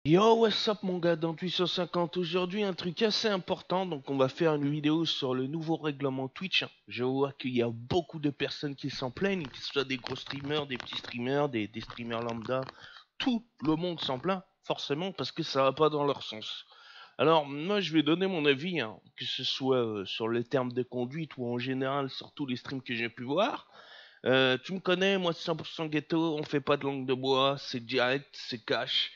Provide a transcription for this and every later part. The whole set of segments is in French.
Yo, what's up mon gars dans 850. Aujourd'hui un truc assez important, donc on va faire une vidéo sur le nouveau règlement Twitch. Je vois qu'il y a beaucoup de personnes qui s'en plaignent, que ce soit des gros streamers, des petits streamers, des streamers lambda. Tout le monde s'en plaint, forcément, parce que ça va pas dans leur sens. Alors moi je vais donner mon avis, que ce soit sur les termes de conduite ou en général sur tous les streams que j'ai pu voir. Tu me connais, moi 100% ghetto, on fait pas de langue de bois, c'est direct, c'est cash.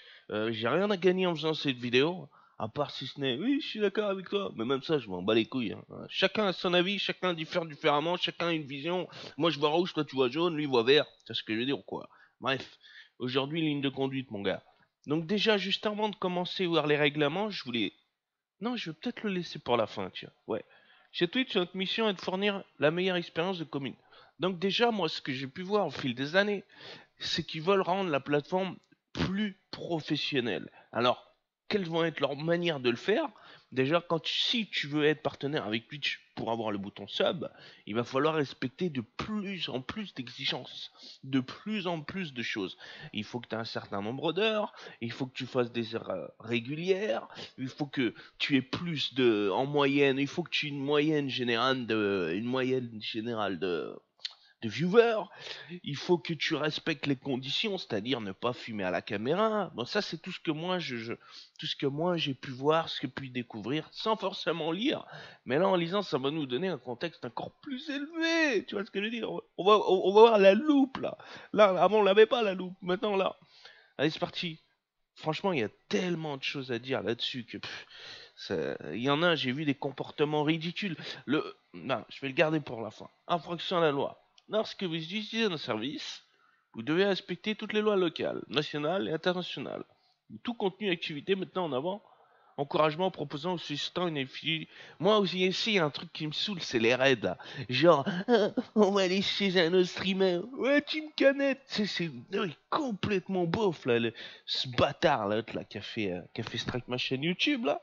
J'ai rien à gagner en faisant cette vidéo, à part si ce n'est, oui, je suis d'accord avec toi, mais même ça, je m'en bats les couilles. Chacun a son avis, chacun diffère différemment, chacun a une vision. Moi, je vois rouge, toi, tu vois jaune, lui, il voit vert. C'est ce que je veux dire, quoi. Bref, aujourd'hui, ligne de conduite, mon gars. Donc déjà, juste avant de commencer à voir les règlements, je voulais... Non, je vais peut-être le laisser pour la fin, tiens. Ouais. Chez Twitch, notre mission est de fournir la meilleure expérience de commune. Donc déjà, moi, ce que j'ai pu voir au fil des années, c'est qu'ils veulent rendre la plateforme plus professionnelle. Alors, quelles vont être leurs manières de le faire? Déjà, si tu veux être partenaire avec Twitch pour avoir le bouton sub, il va falloir respecter de plus en plus d'exigences, de plus en plus de choses. Il faut que tu aies un certain nombre d'heures, il faut que tu fasses des heures régulières, il faut que tu aies plus de, en moyenne, il faut que tu aies une moyenne générale de viewers, il faut que tu respectes les conditions, c'est-à-dire ne pas fumer à la caméra. Bon, ça c'est tout ce que tout ce que moi j'ai pu voir, ce que j'ai pu découvrir, sans forcément lire. Mais là, en lisant, ça va nous donner un contexte encore plus élevé. Tu vois ce que je veux dire? On va voir la loupe là. Là, avant on l'avait pas la loupe. Maintenant là, allez c'est parti. Franchement, il y a tellement de choses à dire là-dessus que il y en a, j'ai vu des comportements ridicules. Non, je vais le garder pour la fin. Infraction à la loi. Lorsque vous utilisez un service, vous devez respecter toutes les lois locales, nationales et internationales. Tout contenu et activité maintenant en avant. Encouragement proposant ou suscitant une effigie. Moi aussi, ici, il y a un truc qui me saoule, c'est les raids. Là. Genre, on va aller chez un autre streamer. Ouais, tu me connais. C'est complètement beauf, là, ce bâtard là, qui a fait strike ma chaîne YouTube, là.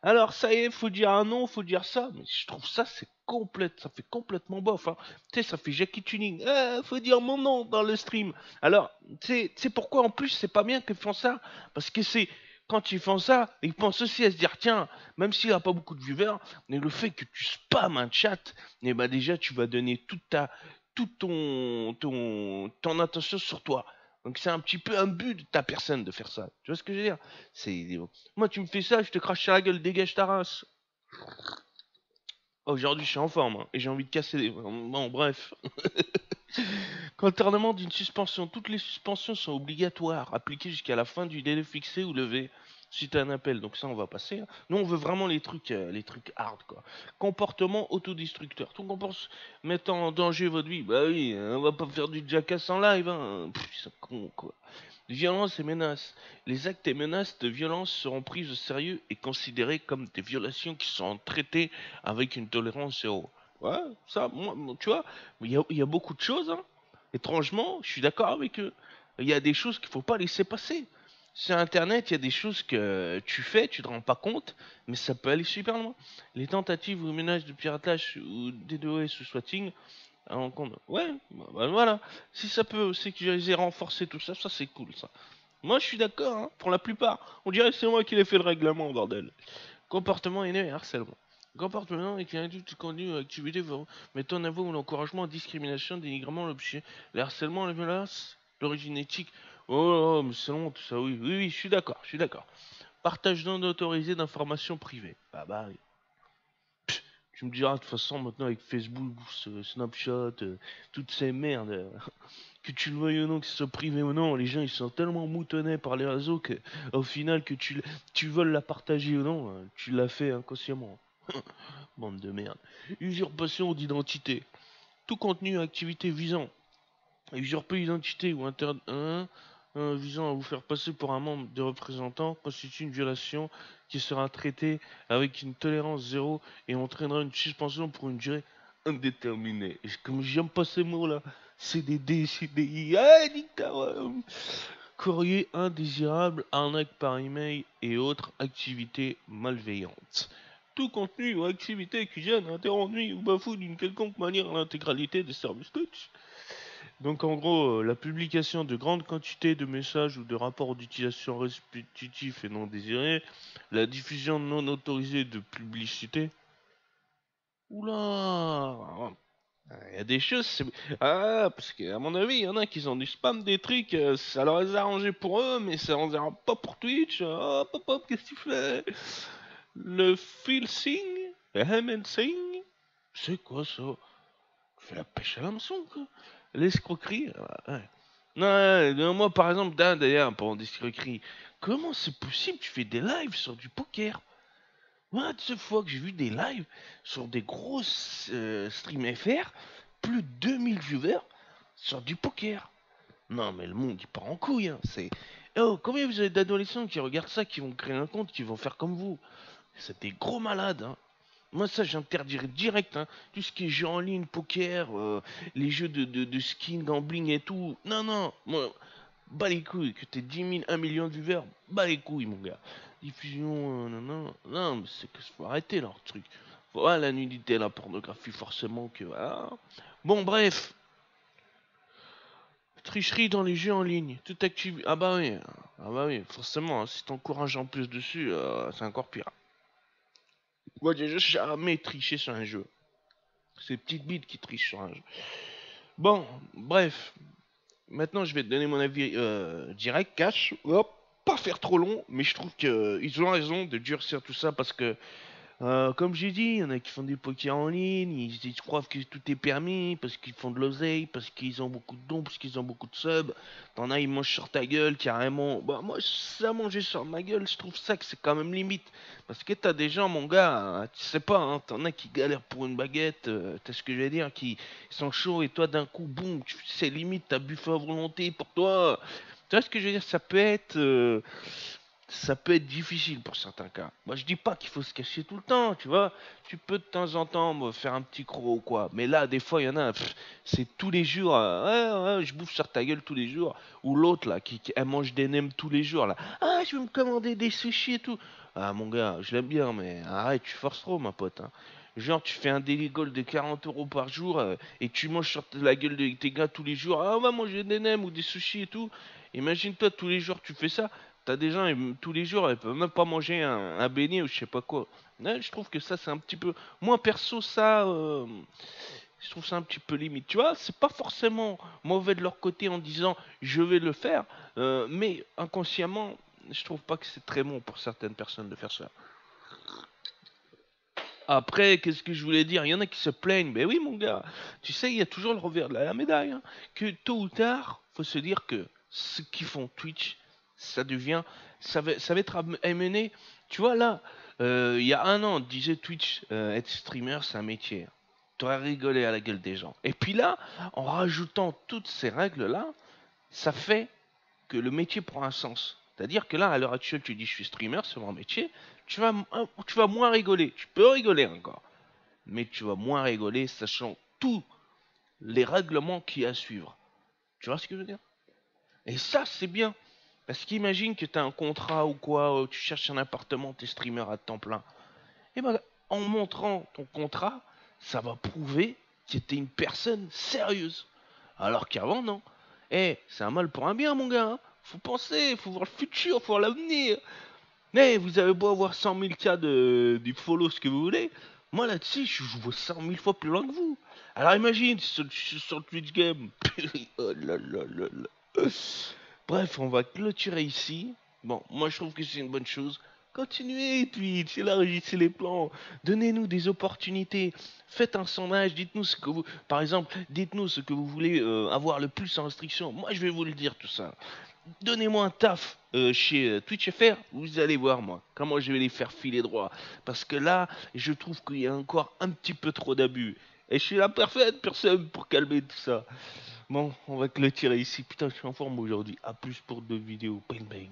Alors ça y est, faut dire un nom, faut dire ça, mais je trouve ça ça fait complètement bof. Hein. Tu sais, ça fait Jackie Tuning. Faut dire mon nom dans le stream. Alors, tu sais pourquoi en plus c'est pas bien qu'ils font ça, parce que c'est quand ils font ça, ils pensent aussi à se dire tiens, même s'il n'y a pas beaucoup de viewers, mais le fait que tu spammes un chat, eh ben déjà tu vas donner ton attention sur toi. Donc c'est un petit peu un but de ta personne de faire ça. Tu vois ce que je veux dire? C'est moi, tu me fais ça, je te crache sur la gueule, dégage ta race. Aujourd'hui, je suis en forme et j'ai envie de casser des... Bon, bref. Contournement d'une suspension. Toutes les suspensions sont obligatoires, appliquées jusqu'à la fin du délai fixé ou levé suite à un appel. Donc ça, on va passer. Hein. Nous, on veut vraiment les trucs hard, quoi. Comportement autodestructeur. Tout comporte mettant en danger votre vie. Bah oui, on va pas faire du jackass en live. Hein. C'est con, quoi. Violence et menaces. Les actes et menaces de violence seront pris au sérieux et considérés comme des violations qui sont traitées avec une tolérance zéro. Ouais, ça, moi, tu vois, il y a beaucoup de choses. Hein. Étrangement, je suis d'accord avec eux. Il y a des choses qu'il faut pas laisser passer. Sur Internet, il y a des choses que tu fais, tu te rends pas compte, mais ça peut aller super loin. Les tentatives ou menaces de piratage ou DDoS ou swatting ouais, bah voilà. Si ça peut sécuriser, renforcer tout ça, ça c'est cool ça. Moi je suis d'accord, hein, pour la plupart. On dirait que c'est moi qui l'ai fait le règlement, bordel. Comportement haineux et harcèlement. Comportement et qui induit du contenu activité mettant en avant l'encouragement, la discrimination, le dénigrement, l'objet, le harcèlement, la violence, l'origine éthique. Oh, mais c'est long tout ça, oui, oui, oui, je suis d'accord, je suis d'accord. Partage non autorisé d'informations privées. Bah, oui. Tu me diras de toute façon maintenant avec Facebook, Snapchat, toutes ces merdes, que tu le veuilles ou non, que ce soit privé ou non, les gens ils sont tellement moutonnés par les réseaux que au final que tu veux la partager ou non, tu l'as fait inconsciemment. Bande de merde. Usurpation d'identité. Tout contenu ou activité visant à usurper l'identité ou visant à vous faire passer pour un membre des représentants constitue une violation qui sera traitée avec une tolérance zéro et entraînera une suspension pour une durée indéterminée. Et comme j'aime pas ces mots-là, CDD, CDI, courrier indésirable, arnaque par email et autres activités malveillantes. Tout contenu ou activité qui gêne, interrompt, nuit ou bafoue d'une quelconque manière l'intégralité des services Twitch Donc en gros, la publication de grandes quantités de messages ou de rapports d'utilisation répétitifs et non désirés, la diffusion non autorisée de publicité. Oula! Il y a des choses, ah, parce qu'à mon avis, il y en a qui ont du spam des trucs, ça leur est arrangé pour eux, mais ça en arrange pas pour Twitch. Hop, hop, hop, qu'est-ce que tu fais? Le filsing, le hamensing, c'est quoi ça? Tu fais la pêche à l'hameçon, quoi. L'escroquerie, ouais. Non, moi par exemple, d'ailleurs, pendant des escroqueries, comment c'est possible que tu fais des lives sur du poker? Moi, cette fois que j'ai vu des lives sur des grosses streams FR, plus de 2000 viewers sur du poker. Non, mais le monde il part en couille, hein. Oh, combien vous avez d'adolescents qui regardent ça, qui vont créer un compte, qui vont faire comme vous? C'est des gros malades, hein. Moi, ça, j'interdirais direct, hein. Tout ce qui est jeux en ligne, poker, les jeux de skin, gambling et tout. Non, non, moi, bas les couilles, que t'aies 10 000, 1 million de viewers, bas les couilles, mon gars. Diffusion, non, non, non, mais c'est que faut arrêter leur truc. Voilà, la nudité, la pornographie, forcément que voilà. Bon, bref. Tricherie dans les jeux en ligne, toute activité. Ah bah oui, forcément, hein, si t'encourages en plus dessus, c'est encore pire. Moi, j'ai jamais triché sur un jeu. C'est petites bites qui trichent sur un jeu. Bon, bref. Maintenant, je vais te donner mon avis direct, cash. Hop, pas faire trop long, mais je trouve qu'ils ont raison de durcir tout ça parce que comme j'ai dit, il y en a qui font des pokers en ligne, ils croient que tout est permis parce qu'ils font de l'oseille, parce qu'ils ont beaucoup de dons, parce qu'ils ont beaucoup de subs. T'en as, ils mangent sur ta gueule carrément. Bah, moi, ça manger sur ma gueule, je trouve ça que c'est quand même limite. Parce que t'as des gens, mon gars, tu sais pas, hein, t'en as qui galèrent pour une baguette, t'as ce que je vais dire, qui sont chauds et toi d'un coup, boum, c'est limite, t'as buffé à volonté pour toi. Tu vois ce que je veux dire, ça peut être difficile pour certains cas. Moi, je dis pas qu'il faut se cacher tout le temps, tu vois. Tu peux de temps en temps me faire un petit croc ou quoi. Mais là, des fois, il y en a, c'est tous les jours. Ouais, je bouffe sur ta gueule tous les jours. Ou l'autre, là, elle mange des nems tous les jours, là. Ah, je vais me commander des sushis et tout. Ah, mon gars, je l'aime bien, mais arrête, tu forces trop, ma pote, hein. Genre, tu fais un daily goal de 40 euros par jour et tu manges sur la gueule de tes gars tous les jours. Ah, on va manger des nems ou des sushis et tout. Imagine-toi, tous les jours, tu fais ça. T'as des gens, tous les jours, ils peuvent même pas manger un beignet ou je sais pas quoi. Ouais, je trouve que ça, c'est un petit peu. Moi, perso, ça, je trouve ça un petit peu limite. Tu vois, c'est pas forcément mauvais de leur côté en disant je vais le faire, mais inconsciemment, je trouve pas que c'est très bon pour certaines personnes de faire ça. Après, qu'est-ce que je voulais dire? Il y en a qui se plaignent. Ben oui, mon gars. Tu sais, il y a toujours le revers de la médaille, hein. Que tôt ou tard, faut se dire que ceux qui font Twitch, ça va être amené. Tu vois, là, il y a un an, on disait Twitch, être streamer, c'est un métier. T'aurais rigolé à la gueule des gens. Et puis là, en rajoutant toutes ces règles-là, ça fait que le métier prend un sens. C'est-à-dire que là, à l'heure actuelle, tu dis je suis streamer, c'est mon métier, tu vas moins rigoler. Tu peux rigoler encore, mais tu vas moins rigoler sachant tous les règlements qu'il y a à suivre. Tu vois ce que je veux dire? Et ça, c'est bien. Parce qu'imagine que tu as un contrat ou quoi, tu cherches un appartement, tu es streamer à temps plein. Et ben, en montrant ton contrat, ça va prouver que tu es une personne sérieuse. Alors qu'avant, non. C'est un mal pour un bien, mon gars, hein. Faut penser, faut voir le futur, faut voir l'avenir. Vous avez beau avoir 100 000 cas du follow, ce que vous voulez. Moi, là-dessus, je vois 100 000 fois plus loin que vous. Alors imagine, sur le Twitch Game. Oh là là là là. Bref, on va clôturer ici. Bon, moi, je trouve que c'est une bonne chose. Continuez, Twitch, élargissez les plans. Donnez-nous des opportunités. Faites un sondage. Dites-nous ce que vous... Par exemple, dites-nous ce que vous voulez avoir le plus en restriction. Moi, je vais vous le dire, tout ça. Donnez-moi un taf chez Twitch FR, vous allez voir moi comment je vais les faire filer droit. Parce que là, je trouve qu'il y a encore un petit peu trop d'abus. Et je suis la parfaite personne pour calmer tout ça. Bon, on va clôturer ici. Putain, je suis en forme aujourd'hui. A plus pour 2 vidéos. Bang bang.